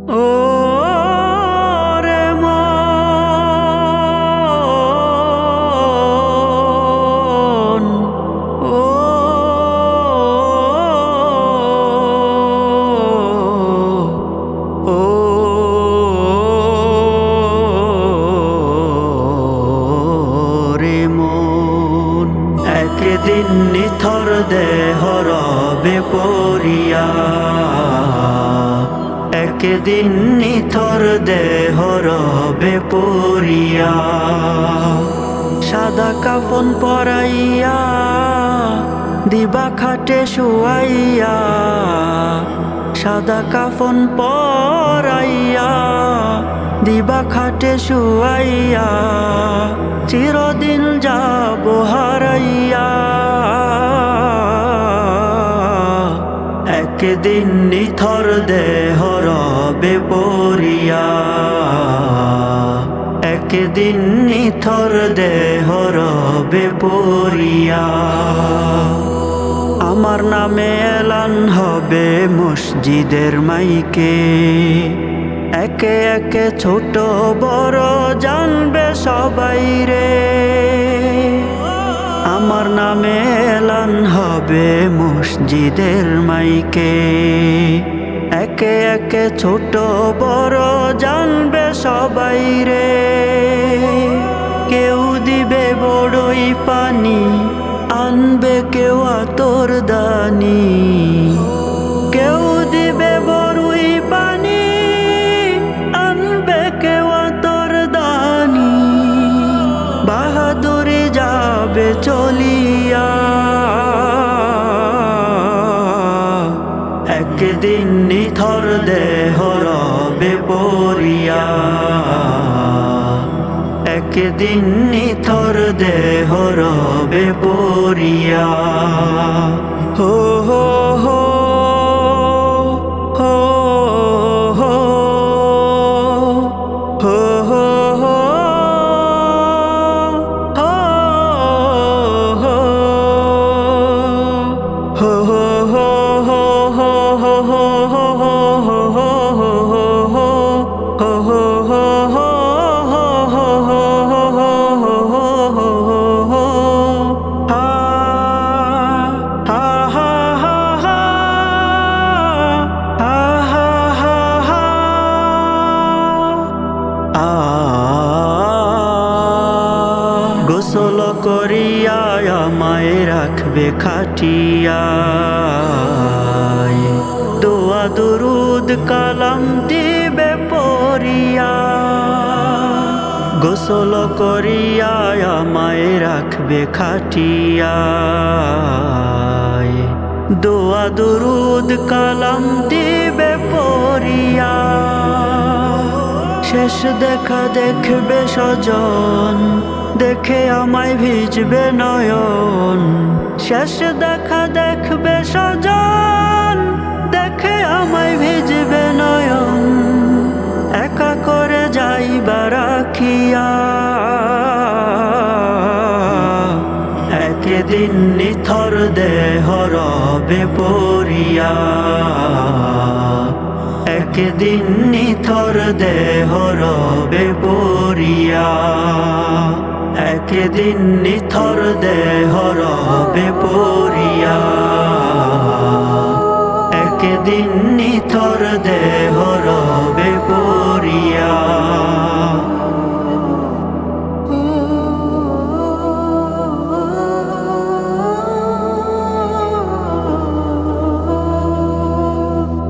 ও রে মন, ও ও রে মন, একদিন নিথর দেহ রবে পরিয়া, একদিন নিথর দেহ রবে পরিয়া, সাদা কাফন পরাইয়া দিবা খাটে শুয়াইয়া, সাদা কাফন পরাইয়া দিবা খাটে শুয়াইয়া, চিরদিন যাব হারাইয়া, একদিন নিথর দেহ রবে পরিয়া, একদিন নিথর দেহ রবে পরিয়া। আমার নামে এলান হবে মসজিদের মাইকে, একে একে ছোট বড় জানবে সবাই রে, আমার নামে এলান হবে মসজিদের মাইকে, একে একে ছোট বড় জানবে সবাই রে, কেউ দিবে বড়ই পানি আনবে কেউ আতর দানি, কেউ দিবে বড়ই পানি আনবে কেউ আতর দানি, বাহাদুরি যাবে চলিয়া, একদিন নিথর দেহ রবে পরিয়া, একদিন নিথর দেহ রবে পরিয়া। হো হো হো হো হো হো হো হো গোসল করিয়া আমায় রাখবে খাটিয়ায়, দোয়া দুরুদ কালাম দিবে পড়িয়া, গোসল করিয়া আমায় রাখবে খাটিয়ায়, দোয়া দুরুদ কালাম দিবে পড়িয়া, শেষ দেখা দেখবে স্বজন, দেখে আমায় ভিজবে নয়ন, শেষ দেখা দেখবে স্বজন, দেখে আমায় ভিজবে নয়ন, একা করে যাইবা রাখিয়া, একদিন নিথর দেহ রবে পরিয়া, একদিন নিথর দেহ রবে পরিয়া, একদিন নিথর দেহ রবে পরিয়া, একদিন নিথর দেহ রবে